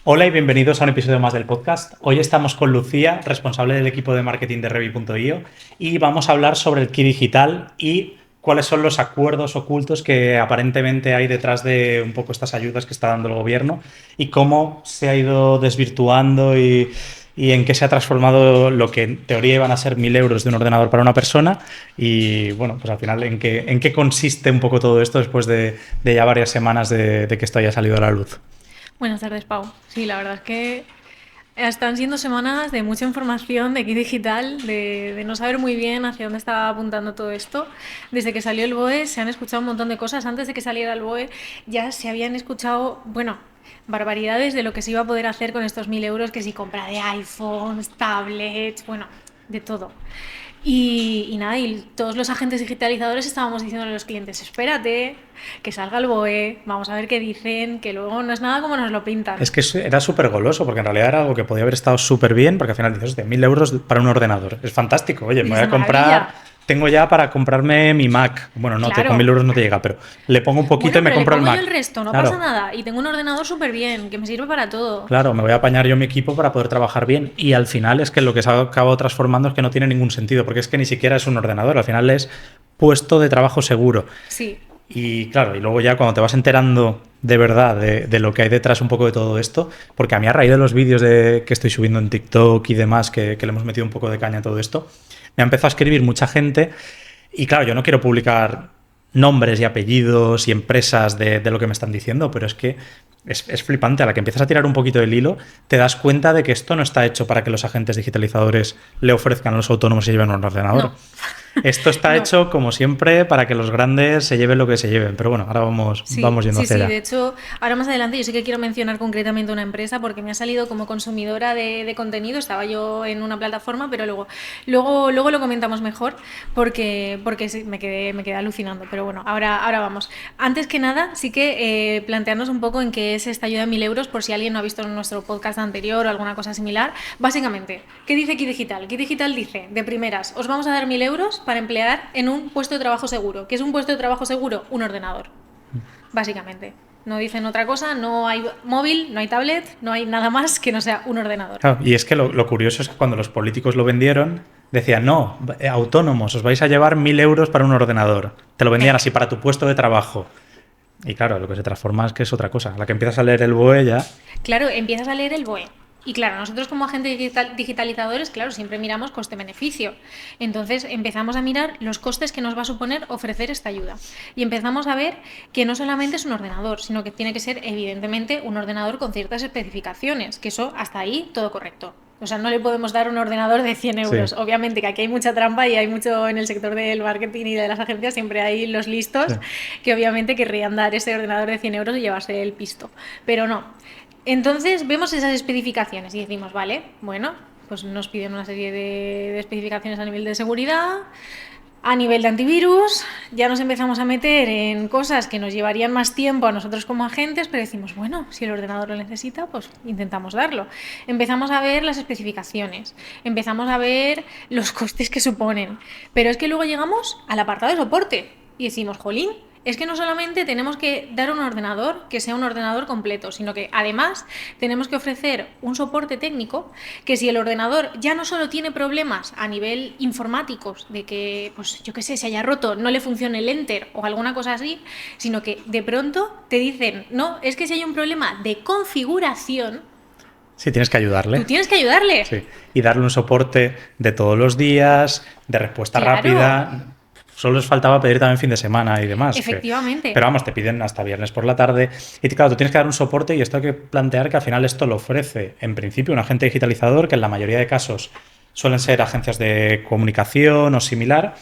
Hola y bienvenidos a un episodio más del podcast. Hoy estamos con Lucía, responsable del equipo de marketing de Revi.io, y vamos a hablar sobre el Key Digital y cuáles son los acuerdos ocultos que aparentemente hay detrás de un poco estas ayudas que está dando el gobierno y cómo se ha ido desvirtuando y en qué se ha transformado lo que en teoría iban a ser 1.000 euros de un ordenador para una persona y bueno, pues al final en qué consiste un poco todo esto después de ya varias semanas de que esto haya salido a la luz. Buenas tardes, Pau. Sí, la verdad es que están siendo semanas de mucha información de Key Digital, de no saber muy bien hacia dónde está apuntando todo esto. Desde que salió el BOE se han escuchado un montón de cosas. Antes de que saliera el BOE ya se habían escuchado, bueno, barbaridades de lo que se iba a poder hacer con estos 1.000 euros, que si compra de iPhones, tablets, bueno, de todo. Y nada, y todos los agentes digitalizadores estábamos diciendo a los clientes, espérate, que salga el BOE, vamos a ver qué dicen, que luego no es nada como nos lo pintan. Es que era súper goloso, porque en realidad era algo que podía haber estado súper bien, porque al final dices, de 1.000 euros para un ordenador. Es fantástico. Oye, me Es voy de a comprar, maravilla. tengo ya para comprarme mi Mac. Bueno, no, con 1.000 Claro. euros no te llega, pero le pongo un poquito y Bueno, me pero le compro el pongo yo el Mac. resto, no pasa Claro, nada. Y tengo un ordenador súper bien, que me sirve para todo. claro, me voy a apañar yo mi equipo para poder trabajar bien. Y al final es que lo que se ha acabado transformando es que no tiene ningún sentido, porque es que ni siquiera es un ordenador, al final es puesto de trabajo seguro. Sí, Y claro, y luego ya cuando te vas enterando de verdad de lo que hay detrás un poco de todo esto, porque a mí a raíz de los vídeos que estoy subiendo en TikTok y demás, que le hemos metido un poco de caña a todo esto, me ha empezado a escribir mucha gente y claro, yo no quiero publicar nombres y apellidos y empresas de lo que me están diciendo, pero es que es flipante. A la que empiezas a tirar un poquito del hilo, te das cuenta de que esto no está hecho para que los agentes digitalizadores le ofrezcan a los autónomos y lleven un ordenador. no, Esto está no. hecho, como siempre, para que los grandes se lleven lo que se lleven. Pero bueno, ahora Sí, vamos yendo sí, hacia sí. allá. De hecho, ahora más adelante yo sí que quiero mencionar concretamente una empresa porque me ha salido como consumidora de contenido. Estaba yo en una plataforma, pero luego lo comentamos mejor porque sí, me quedé alucinando. Pero bueno, ahora vamos. Antes que nada, sí que plantearnos un poco en qué es esta ayuda de 1.000 euros por si alguien no ha visto nuestro podcast anterior o alguna cosa similar. Básicamente, ¿qué dice Key Digital? Key Digital dice, de primeras, os vamos a dar 1.000 euros para emplear en un puesto de trabajo seguro. ¿Qué es un puesto de trabajo seguro? Un ordenador. Básicamente. No dicen otra cosa, no hay móvil, no hay tablet, no hay nada más que no sea un ordenador. Claro, y es que lo curioso es que cuando los políticos lo vendieron, decían, no, autónomos, os vais a llevar 1.000 euros para un ordenador. Te lo vendían así para tu puesto de trabajo. Y claro, lo que se transforma es que es otra cosa. A la que empiezas a leer el BOE ya... Claro, empiezas a leer el BOE. Y claro, nosotros como agentes digitalizadores, claro, siempre miramos coste-beneficio. Entonces empezamos a mirar los costes que nos va a suponer ofrecer esta ayuda. Y empezamos a ver que no solamente es un ordenador, sino que tiene que ser evidentemente un ordenador con ciertas especificaciones, que eso hasta ahí todo correcto. O sea, no le podemos dar un ordenador de 100 Sí. euros. Obviamente que aquí hay mucha trampa y hay mucho en el sector del marketing y de las agencias, siempre hay los Sí. listos que obviamente querrían dar ese ordenador de 100 euros y llevarse el pisto. Pero no. Entonces vemos esas especificaciones y decimos, vale, bueno, pues nos piden una serie de especificaciones a nivel de seguridad, a nivel de antivirus, ya nos empezamos a meter en cosas que nos llevarían más tiempo a nosotros como agentes, pero decimos, bueno, si el ordenador lo necesita, pues intentamos darlo. Empezamos a ver las especificaciones, empezamos a ver los costes que suponen, pero es que luego llegamos al apartado de soporte y decimos, jolín, es que no solamente tenemos que dar un ordenador que sea un ordenador completo, sino que además tenemos que ofrecer un soporte técnico que si el ordenador ya no solo tiene problemas a nivel informáticos de que, pues yo qué sé, se haya roto, no le funcione el enter o alguna cosa así, sino que de pronto te dicen, no, es que si hay un problema de configuración, Sí, tienes que ayudarle. tú tienes que ayudarle. Sí. Y darle un soporte de todos los días, de respuesta Claro, rápida. Solo les faltaba pedir también fin de semana y demás. efectivamente. Pero vamos, te piden hasta viernes por la tarde. Y claro, tú tienes que dar un soporte y esto hay que plantear que al final esto lo ofrece, en principio, un agente digitalizador que en la mayoría de casos suelen ser agencias de comunicación o similar,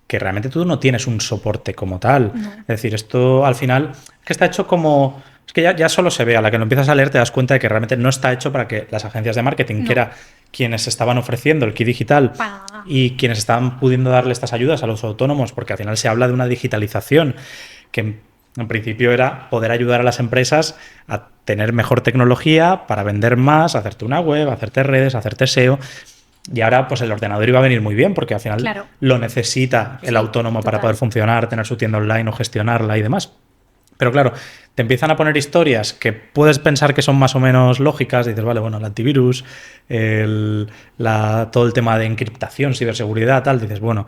que realmente tú no tienes un soporte como tal. No. Es decir, esto al final es que está hecho como... Es que ya solo se ve, a la que lo empiezas a leer te das cuenta de que realmente no está hecho para que las agencias de marketing, que No. era quienes estaban ofreciendo el kit digital Pa. y quienes estaban pudiendo darle estas ayudas a los autónomos, porque al final se habla de una digitalización que en principio era poder ayudar a las empresas a tener mejor tecnología para vender más, hacerte una web, hacerte redes, hacerte SEO. Y ahora pues el ordenador iba a venir muy bien porque al final Claro. lo necesita el Sí, autónomo para total. poder funcionar, tener su tienda online o gestionarla y demás. Pero claro, te empiezan a poner historias que puedes pensar que son más o menos lógicas. Dices, vale, bueno, el antivirus, todo el tema de encriptación, ciberseguridad, tal. Dices, bueno,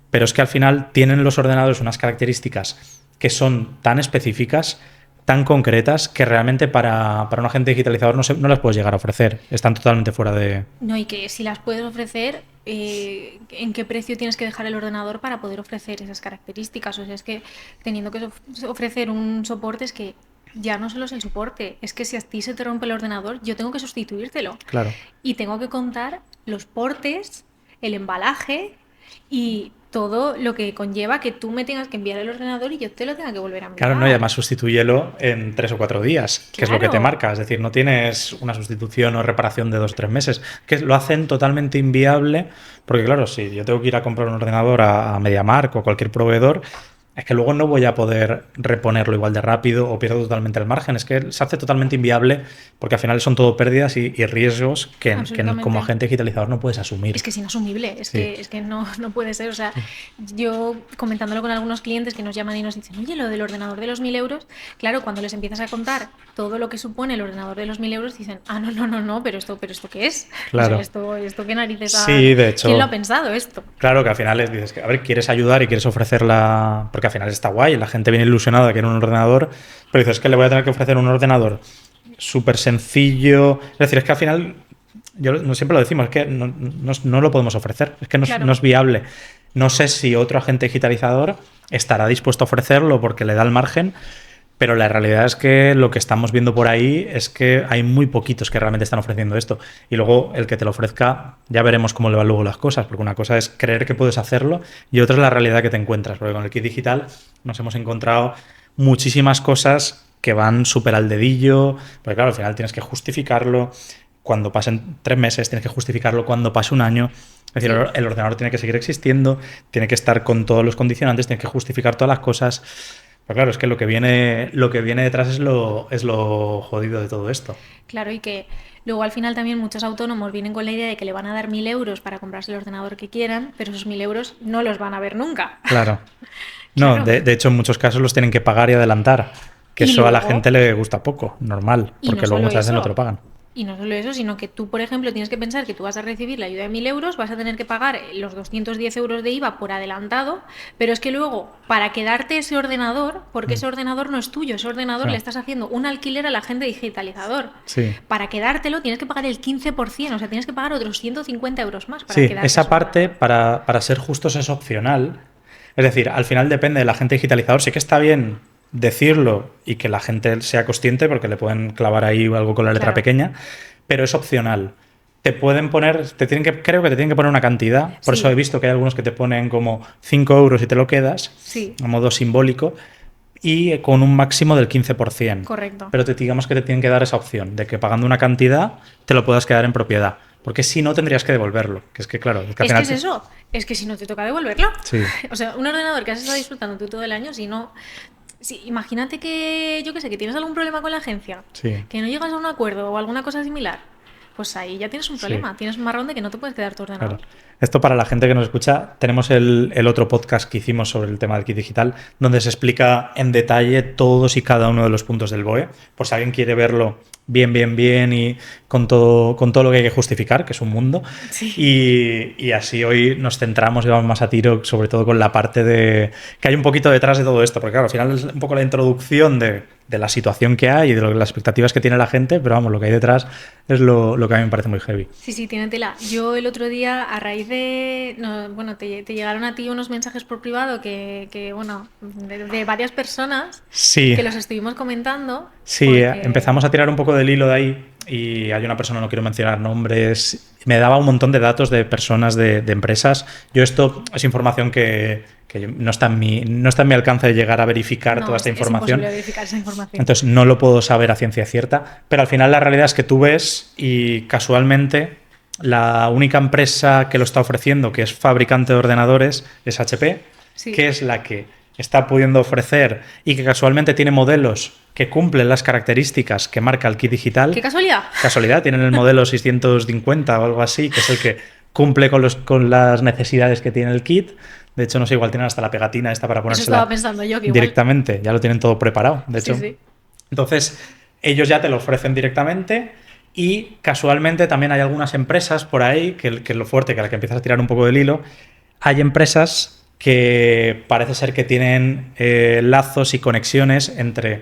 pero es que al final tienen los ordenadores unas características que son tan específicas, tan concretas, que realmente para un agente digitalizador no las puedes llegar a ofrecer. Están totalmente fuera de... No, y que si las puedes ofrecer, ¿en qué precio tienes que dejar el ordenador para poder ofrecer esas características? O sea, es que teniendo que ofrecer un soporte, es que ya no solo es el soporte, es que si a ti se te rompe el ordenador, yo tengo que sustituírtelo. Claro. Y tengo que contar los portes, el embalaje y todo lo que conlleva que tú me tengas que enviar el ordenador y yo te lo tenga que volver a enviar. Claro, no, y además sustitúyelo en 3 o 4 días, que es lo que te marca. Es decir, no tienes una sustitución o reparación de 2 o 3 meses, que lo hacen totalmente inviable, porque claro, si yo tengo que ir a comprar un ordenador a MediaMarkt o cualquier proveedor, es que luego no voy a poder reponerlo igual de rápido o pierdo totalmente el margen. Es que se hace totalmente inviable porque al final son todo pérdidas y riesgos que como agente digitalizador no puedes asumir. Es que es inasumible, es que no puede ser. O sea, yo comentándolo con algunos clientes que nos llaman y nos dicen, oye, lo del ordenador de los 1.000 euros, claro, cuando les empiezas a contar todo lo que supone el ordenador de los 1.000 euros, dicen, no, pero esto ¿qué es? Claro. O sea, esto qué narices ha... Sí, de hecho. ¿Quién lo ha pensado esto? Claro, que al final dices, a ver, quieres ayudar y quieres ofrecerla, porque al final está guay, la gente viene ilusionada, quiere un ordenador, pero dices, es que le voy a tener que ofrecer un ordenador súper sencillo. Es decir, es que al final, no siempre lo decimos, es que no lo podemos ofrecer, es que no es viable. No sé si otro agente digitalizador estará dispuesto a ofrecerlo porque le da el margen, pero la realidad es que lo que estamos viendo por ahí es que hay muy poquitos que realmente están ofreciendo esto. Y luego el que te lo ofrezca, ya veremos cómo le van luego las cosas, porque una cosa es creer que puedes hacerlo y otra es la realidad que te encuentras. Porque con el kit digital nos hemos encontrado muchísimas cosas que van súper al dedillo, porque claro, al final tienes que justificarlo. Cuando pasen 3 meses, tienes que justificarlo cuando pase un año. Es decir, el ordenador tiene que seguir existiendo, tiene que estar con todos los condicionantes, tienes que justificar todas las cosas. Pero claro, es que lo que viene detrás es lo jodido de todo esto. Claro, y que luego al final también muchos autónomos vienen con la idea de que le van a dar 1.000 euros para comprarse el ordenador que quieran, pero esos 1.000 euros no los van a ver nunca. Claro. No, claro. De hecho en muchos casos los tienen que pagar y adelantar, que eso luego, a la gente le gusta poco, normal, porque luego muchas veces no te lo pagan. Y no solo eso, sino que tú, por ejemplo, tienes que pensar que tú vas a recibir la ayuda de 1.000 euros, vas a tener que pagar los 210 euros de IVA por adelantado, pero es que luego, para quedarte ese ordenador, porque ese ordenador no es tuyo, ese ordenador le estás haciendo un alquiler al agente digitalizador. Sí. Para quedártelo tienes que pagar el 15%, o sea, tienes que pagar otros 150 euros más para quedarte. Esa parte, para ser justos, es opcional. Es decir, al final depende del agente digitalizador. Sí que está bien decirlo y que la gente sea consciente porque le pueden clavar ahí algo con la letra pequeña, pero es opcional. Te pueden poner, creo que te tienen que poner una cantidad, por eso he visto que hay algunos que te ponen como 5 euros y te lo quedas, a modo simbólico, y con un máximo del 15%. Correcto. Pero digamos que te tienen que dar esa opción de que pagando una cantidad te lo puedas quedar en propiedad. Porque si no, tendrías que devolverlo. Que es que, claro... Es que es eso. Es que si no te toca devolverlo. Sí. O sea, un ordenador que has estado disfrutando tú todo el año, si no... Sí, imagínate que, yo qué sé, que tienes algún problema con la agencia, que no llegas a un acuerdo o alguna cosa similar, pues ahí ya tienes un problema, tienes un marrón de que no te puedes quedar tu ordenador. Claro. Esto para la gente que nos escucha, tenemos el otro podcast que hicimos sobre el tema del kit digital, donde se explica en detalle todos y cada uno de los puntos del BOE, por si alguien quiere verlo bien y con todo lo que hay que justificar, que es un mundo. Sí. Y así hoy nos centramos y vamos más a tiro, sobre todo con la parte de que hay un poquito detrás de todo esto, porque claro, al final es un poco la introducción de la situación que hay y de las expectativas que tiene la gente, pero vamos, lo que hay detrás es lo que a mí me parece muy heavy. Sí, tiene tela. Yo el otro día, a raíz de... te llegaron a ti unos mensajes por privado que de varias personas que los estuvimos comentando. Sí, porque... empezamos a tirar un poco del hilo de ahí y hay una persona, no quiero mencionar nombres, me daba un montón de datos de personas, de empresas. Yo esto es información que no está en mi alcance de llegar a verificar toda esta información. Es imposible verificar esa información. Entonces no lo puedo saber a ciencia cierta, pero al final la realidad es que tú ves y casualmente la única empresa que lo está ofreciendo, que es fabricante de ordenadores, es HP, que es la que está pudiendo ofrecer y que casualmente tiene modelos que cumplen las características que marca el kit digital. ¡Qué casualidad! Casualidad, tienen el modelo 650 o algo así, que es el que cumple con las necesidades que tiene el kit. De hecho, no sé, igual tienen hasta la pegatina esta para ponérsela. Eso estaba pensando yo, que igual... directamente, ya lo tienen todo preparado. De hecho, Entonces, ellos ya te lo ofrecen directamente y casualmente también hay algunas empresas por ahí, que es lo fuerte, que a la que empiezas a tirar un poco del hilo, hay empresas que parece ser que tienen lazos y conexiones entre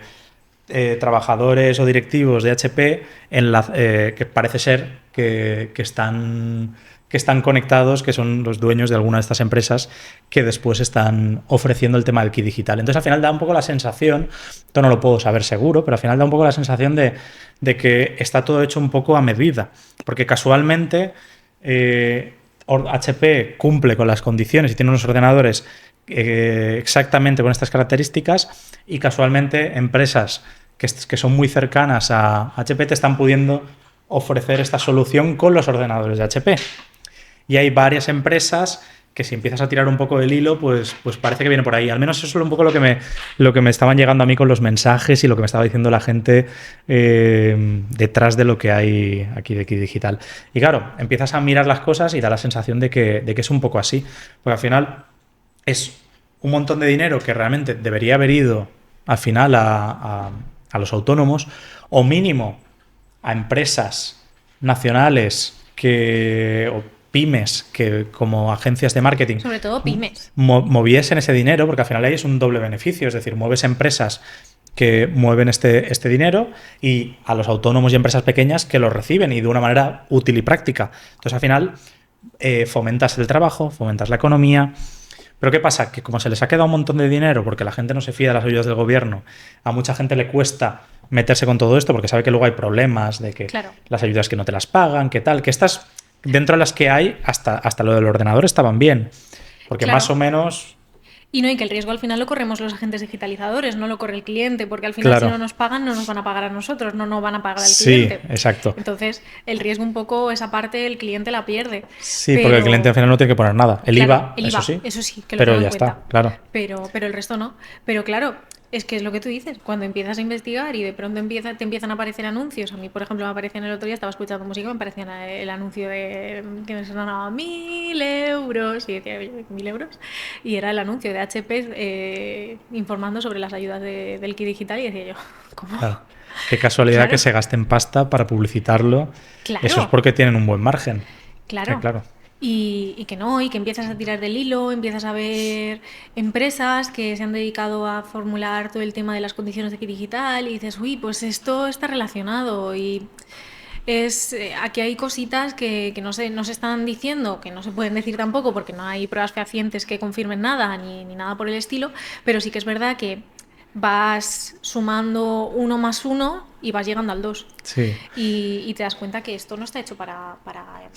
trabajadores o directivos de HP que parece ser que están conectados, que son los dueños de alguna de estas empresas que después están ofreciendo el tema del kit digital. Entonces al final da un poco la sensación, esto no lo puedo saber seguro, pero al final da un poco la sensación de que está todo hecho un poco a medida, porque casualmente HP cumple con las condiciones y tiene unos ordenadores exactamente con estas características y casualmente empresas que son muy cercanas a HP te están pudiendo ofrecer esta solución con los ordenadores de HP. Y hay varias empresas que si empiezas a tirar un poco del hilo, pues parece que viene por ahí. Al menos eso es un poco lo que me estaban llegando a mí con los mensajes y lo que me estaba diciendo la gente detrás de lo que hay aquí de Kit Digital. Y claro, empiezas a mirar las cosas y da la sensación de que es un poco así. Porque al final es un montón de dinero que realmente debería haber ido al final a los autónomos o mínimo a empresas nacionales o pymes que como agencias de marketing Sobre todo pymes. moviesen ese dinero, porque al final ahí es un doble beneficio, es decir, mueves empresas que mueven este dinero y a los autónomos y empresas pequeñas que lo reciben y de una manera útil y práctica. Entonces al final fomentas el trabajo, fomentas la economía. Pero ¿qué pasa? Que como se les ha quedado un montón de dinero porque la gente no se fía de las ayudas del gobierno, a mucha gente le cuesta meterse con todo esto porque sabe que luego hay problemas de que las ayudas que no te las pagan, que tal, que estas, dentro de las que hay, hasta lo del ordenador estaban bien. Porque más o menos... Y que el riesgo al final lo corremos los agentes digitalizadores, no lo corre el cliente, porque al final si no nos pagan, no nos van a pagar a nosotros, no nos van a pagar al cliente. Sí, exacto. Entonces, el riesgo un poco, esa parte, el cliente la pierde. Sí, porque el cliente al final no tiene que poner nada. El IVA, eso sí, que lo pero tengo ya en cuenta. está, claro. Pero el resto no. Pero claro, es que es lo que tú dices, cuando empiezas a investigar y de pronto te empiezan a aparecer anuncios. A mí, por ejemplo, me aparecían el otro día, estaba escuchando música, me aparecía el anuncio de que me sonaba 1.000 euros y decía, oye, 1.000 euros. Y era el anuncio de HP informando sobre las ayudas del Kit Digital y decía yo, ¿cómo? Claro. Qué casualidad que se gasten pasta para publicitarlo. Claro. Eso es porque tienen un buen margen. Claro. Claro. Y que no, y que empiezas a tirar del hilo, empiezas a ver empresas que se han dedicado a formular todo el tema de las condiciones de Kit Digital y dices, uy, pues esto está relacionado y aquí hay cositas que no se están diciendo, que no se pueden decir tampoco porque no hay pruebas fehacientes que confirmen nada ni nada por el estilo, pero sí que es verdad que vas sumando 1 más 1 y vas llegando al 2. Sí. Y te das cuenta que esto no está hecho para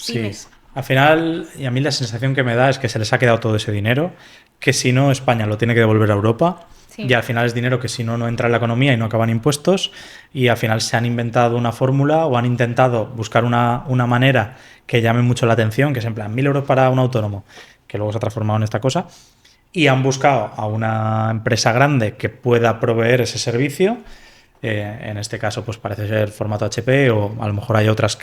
pymes. Sí. Al final, y a mí la sensación que me da es que se les ha quedado todo ese dinero, que si no España lo tiene que devolver a Europa, y al final es dinero que si no entra en la economía y no acaban impuestos, y al final se han inventado una fórmula o han intentado buscar una manera que llame mucho la atención, que es en plan 1.000 euros para un autónomo, que luego se ha transformado en esta cosa, y han buscado a una empresa grande que pueda proveer ese servicio. En este caso, pues parece ser formato HP o a lo mejor hay otras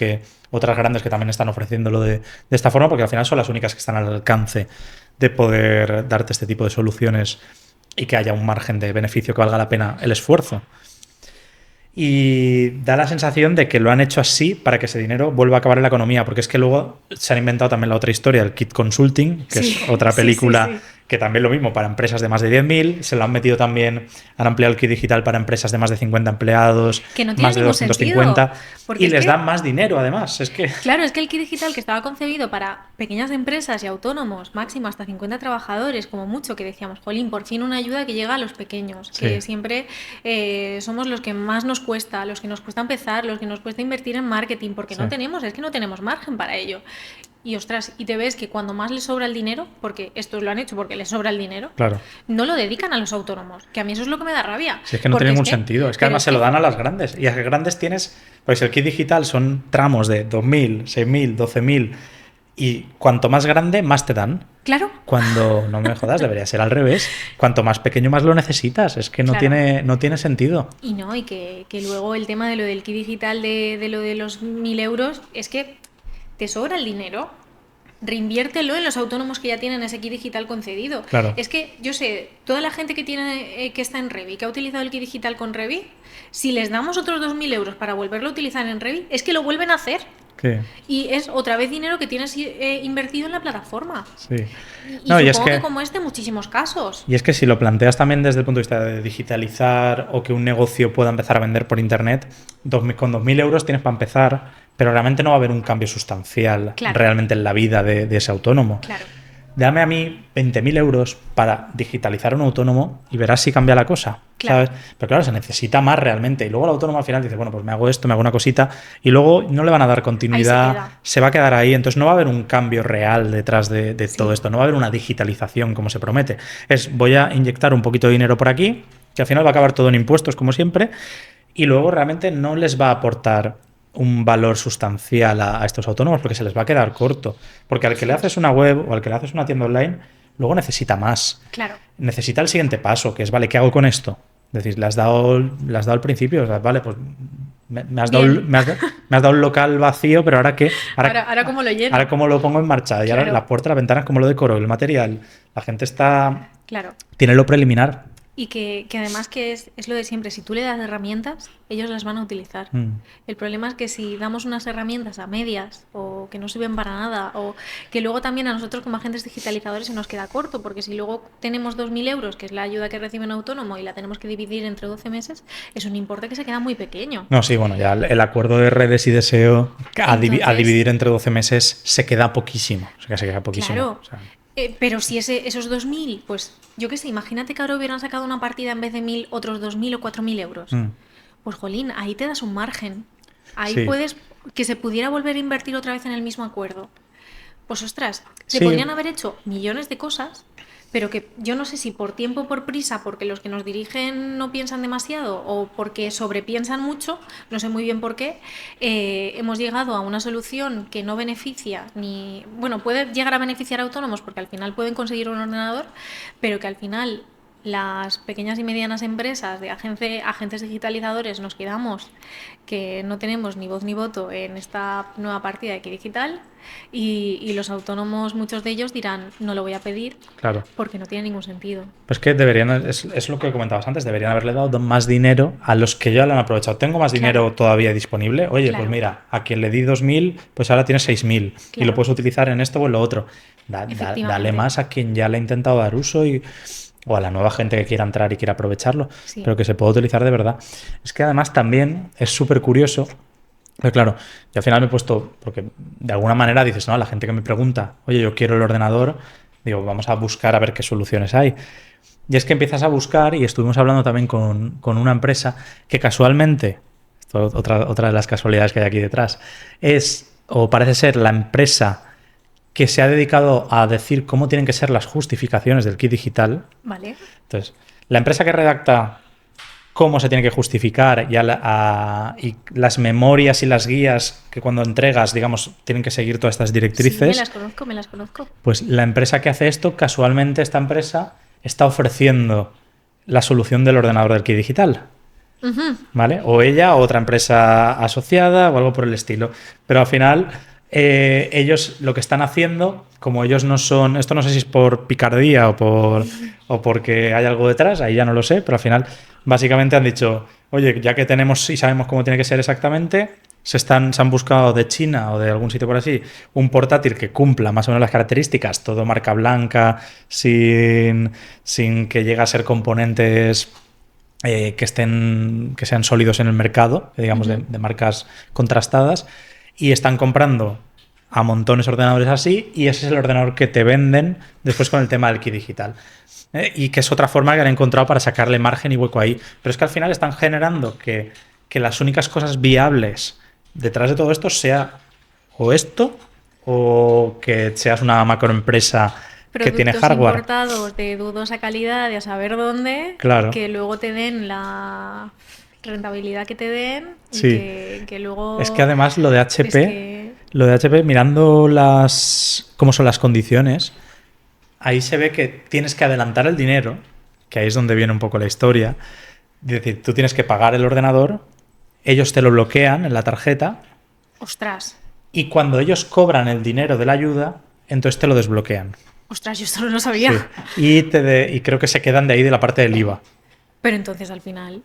grandes que también están ofreciéndolo de esta forma, porque al final son las únicas que están al alcance de poder darte este tipo de soluciones y que haya un margen de beneficio que valga la pena el esfuerzo. Y da la sensación de que lo han hecho así para que ese dinero vuelva a acabar en la economía, porque es que luego se han inventado también la otra historia, el Kit Consulting, que es otra película que también lo mismo para empresas de más de 10.000, se lo han metido también, han ampliado el Kit Digital para empresas de más de 50 empleados, que no más de 250, sentido, y les dan más dinero además. Claro, es que el Kit Digital que estaba concebido para pequeñas empresas y autónomos, máximo hasta 50 trabajadores, como mucho, que decíamos, jolín, por fin una ayuda que llega a los pequeños, que siempre somos los que más nos cuesta, los que nos cuesta empezar, los que nos cuesta invertir en marketing, porque no tenemos margen para ello. Y ostras, y te ves que cuando más les sobra el dinero, porque esto lo han hecho porque les sobra el dinero, no lo dedican a los autónomos, que a mí eso es lo que me da rabia. Si es que no tiene ningún sentido, es que además se lo dan a las grandes, y a las grandes tienes, pues el Kit Digital son tramos de 2.000, 6.000, 12.000, y cuanto más grande, más te dan. Claro. Cuando, no me jodas, debería ser al revés, cuanto más pequeño, más lo necesitas, es que no tiene sentido. Y que luego el tema de lo del Kit Digital, de lo de los 1.000 euros, es que te sobra el dinero, reinviértelo en los autónomos que ya tienen ese kit digital concedido. Claro. Es que yo sé, toda la gente que tiene que está en Revi, que ha utilizado el kit digital con Revi, si les damos otros 2.000 euros para volverlo a utilizar en Revi, es que lo vuelven a hacer. ¿Qué? Y es otra vez dinero que tienes invertido en la plataforma. Sí. Y No, y supongo es que como muchísimos casos. Y es que si lo planteas también desde el punto de vista de digitalizar o que un negocio pueda empezar a vender por internet, con 2.000 euros tienes para empezar, pero realmente no va a haber un cambio sustancial Claro. realmente en la vida de ese autónomo. Claro. Dame a mí 20.000 euros para digitalizar un autónomo y verás si cambia la cosa. Claro. ¿Sabes? Pero claro, se necesita más realmente. Y luego el autónomo al final dice, bueno, pues me hago esto, me hago una cosita, y luego no le van a dar continuidad, Ahí se va a quedar ahí. Entonces no va a haber un cambio real detrás de Sí. todo esto, no va a haber una digitalización como se promete. Voy a inyectar un poquito de dinero por aquí, que al final va a acabar todo en impuestos, como siempre, y luego realmente no les va a aportar un valor sustancial a estos autónomos porque se les va a quedar corto. Porque al que le haces una web o al que le haces una tienda online, luego necesita más. Claro. Necesita el siguiente paso, que es, vale, ¿qué hago con esto? Es decir, le has dado al principio, o sea, vale, pues me has dado un local vacío, pero ¿ahora qué? Ahora ¿cómo lo lleno? Ahora cómo lo pongo en marcha. Y ahora Claro. las puertas, las ventanas, ¿cómo lo decoro? El material. La gente Claro. tiene lo preliminar. Y que además que es lo de siempre, si tú le das herramientas, ellos las van a utilizar. El problema es que si damos unas herramientas a medias o que no sirven para nada, o que luego también a nosotros como agentes digitalizadores se nos queda corto, porque si luego tenemos 2.000 euros, que es la ayuda que recibe un autónomo, y la tenemos que dividir entre 12 meses, es un importe que se queda muy pequeño. No, sí, bueno, ya el acuerdo de redes y deseo a dividir entre 12 meses se queda poquísimo. O sea, que se queda poquísimo. Claro. O sea, pero si esos 2.000, pues yo qué sé, imagínate que ahora hubieran sacado una partida en vez de 1.000, otros 2.000 o 4.000 euros. Pues jolín, ahí te das un margen. Ahí Sí. puedes que se pudiera volver a invertir otra vez en el mismo acuerdo. Pues ostras, se Sí. podrían haber hecho millones de cosas, pero que yo no sé si por tiempo o por prisa, porque los que nos dirigen no piensan demasiado o porque sobrepiensan mucho, no sé muy bien por qué, hemos llegado a una solución que no beneficia ni... Bueno, puede llegar a beneficiar a autónomos porque al final pueden conseguir un ordenador, pero que al final las pequeñas y medianas empresas de agentes digitalizadores nos quedamos que no tenemos ni voz ni voto en esta nueva partida de Key Digital y los autónomos, muchos de ellos dirán, no lo voy a pedir claro. porque no tiene ningún sentido. Pues que deberían, es lo que comentabas antes, deberían haberle dado más dinero a los que ya lo han aprovechado. Tengo más dinero Claro. todavía disponible. Oye, Claro. pues mira, a quien le di 2.000, pues ahora tienes 6.000 y Claro. lo puedes utilizar en esto o en lo otro. Efectivamente. Dale más a quien ya le ha intentado dar uso o a la nueva gente que quiera entrar y quiera aprovecharlo, Sí. pero que se pueda utilizar de verdad. Es que además también es súper curioso. Pero claro, yo al final me he puesto, porque de alguna manera dices, no, a la gente que me pregunta, oye, yo quiero el ordenador, digo, vamos a buscar a ver qué soluciones hay. Y es que empiezas a buscar, y estuvimos hablando también con una empresa que casualmente, esto otra de las casualidades que hay aquí detrás, es, o parece ser, la empresa que se ha dedicado a decir cómo tienen que ser las justificaciones del kit digital. Vale. Entonces, la empresa que redacta cómo se tiene que justificar y las memorias y las guías que cuando entregas, digamos, tienen que seguir todas estas directrices. Sí, me las conozco. Pues la empresa que hace esto, casualmente esta empresa está ofreciendo la solución del ordenador del kit digital. Ujú. ¿Vale? O ella o otra empresa asociada o algo por el estilo. Pero al final, ellos lo que están haciendo, como ellos no son, esto no sé si es por picardía o porque hay algo detrás, ahí ya no lo sé, pero al final básicamente han dicho, oye, ya que tenemos y sabemos cómo tiene que ser exactamente, se han buscado de China o de algún sitio por así un portátil que cumpla más o menos las características, todo marca blanca, sin que llegue a ser componentes que sean sólidos en el mercado, digamos, de marcas contrastadas, y están comprando a montones ordenadores así, y ese es el ordenador que te venden después con el tema del kit digital. Y que es otra forma que han encontrado para sacarle margen y hueco ahí. Pero es que al final están generando que las únicas cosas viables detrás de todo esto sea o esto o que seas una macroempresa que tiene hardware importados de dudosa calidad, de a saber dónde, claro, que luego te den la rentabilidad que te den y sí, que luego... Es que además lo de HP, que... lo de HP mirando cómo son las condiciones, ahí se ve que tienes que adelantar el dinero, que ahí es donde viene un poco la historia. Es decir, tú tienes que pagar el ordenador, ellos te lo bloquean en la tarjeta. Ostras. Y cuando ellos cobran el dinero de la ayuda, entonces te lo desbloquean. Ostras, yo esto no lo sabía. Sí. Y creo que se quedan de ahí de la parte del IVA. Pero entonces al final...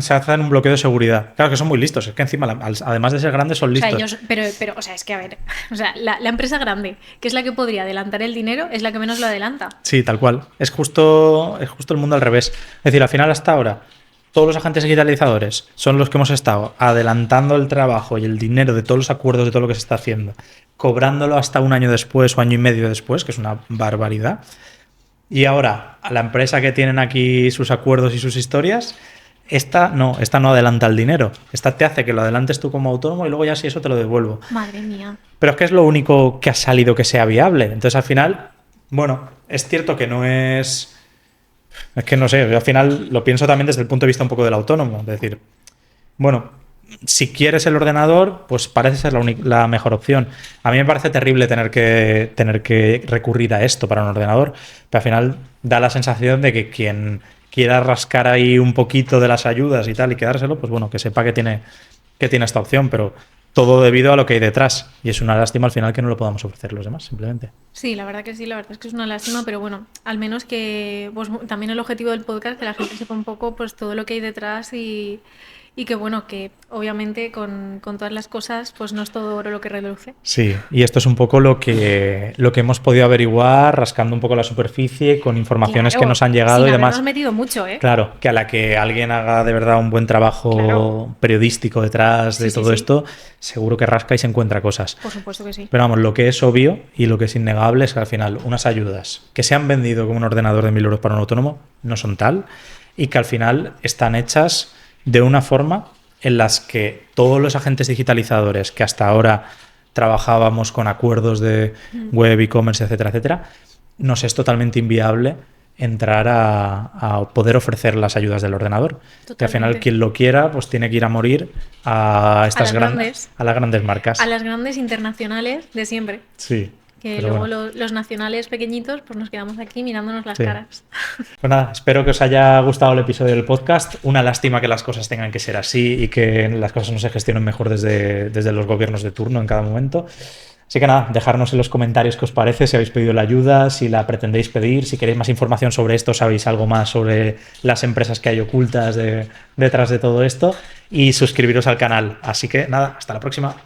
Se hacen un bloqueo de seguridad. Claro que son muy listos. Es que encima, además de ser grandes, son O sea, listos. pero, o sea, es que a ver, o sea, la empresa grande, que es la que podría adelantar el dinero, es la que menos lo adelanta. Sí, tal cual. Es justo el mundo al revés. Es decir, al final hasta ahora, todos los agentes digitalizadores son los que hemos estado adelantando el trabajo y el dinero de todos los acuerdos de todo lo que se está haciendo, cobrándolo hasta un año después o año y medio después, que es una barbaridad. Y ahora, a la empresa que tienen aquí sus acuerdos y sus historias, esta no adelanta el dinero. Esta te hace que lo adelantes tú como autónomo y luego ya si eso te lo devuelvo. Madre mía. Pero es que es lo único que ha salido que sea viable. Entonces, al final, bueno, es cierto que no es... Es que no sé, yo al final lo pienso también desde el punto de vista un poco del autónomo. Es decir, bueno, si quieres el ordenador, pues parece ser la mejor opción. A mí me parece terrible tener que recurrir a esto para un ordenador, pero al final da la sensación de que quien quiera rascar ahí un poquito de las ayudas y tal y quedárselo, pues bueno, que sepa que tiene esta opción, pero todo debido a lo que hay detrás. Y es una lástima al final que no lo podamos ofrecer los demás, simplemente. Sí, la verdad que sí, la verdad es que es una lástima, pero bueno, al menos que pues, también el objetivo del podcast, que la gente sepa un poco pues todo lo que hay detrás y que bueno, que obviamente con todas las cosas pues no es todo oro lo que reluce. Sí, y esto es un poco lo que hemos podido averiguar rascando un poco la superficie con informaciones que nos han llegado y demás. Nos metido mucho, ¿eh? Claro, que a la que alguien haga de verdad un buen trabajo periodístico detrás de todo esto, seguro que rasca y se encuentra cosas. Por supuesto que sí. Pero vamos, lo que es obvio y lo que es innegable es que al final unas ayudas que se han vendido como un ordenador de 1.000 euros para un autónomo no son tal y que al final están hechas de una forma en las que todos los agentes digitalizadores que hasta ahora trabajábamos con acuerdos de web, e-commerce, etcétera, etcétera, nos es totalmente inviable entrar a poder ofrecer las ayudas del ordenador. Totalmente. Que al final quien lo quiera pues tiene que ir a morir a estas a las grandes marcas. A las grandes internacionales de siempre. Sí. Que luego los nacionales pequeñitos pues nos quedamos aquí mirándonos las caras. Pues nada, espero que os haya gustado el episodio del podcast. Una lástima que las cosas tengan que ser así y que las cosas no se gestionen mejor desde los gobiernos de turno en cada momento. Así que nada, dejadnos en los comentarios qué os parece, si habéis pedido la ayuda, si la pretendéis pedir, si queréis más información sobre esto, sabéis algo más sobre las empresas que hay ocultas detrás de todo esto y suscribiros al canal. Así que nada, hasta la próxima.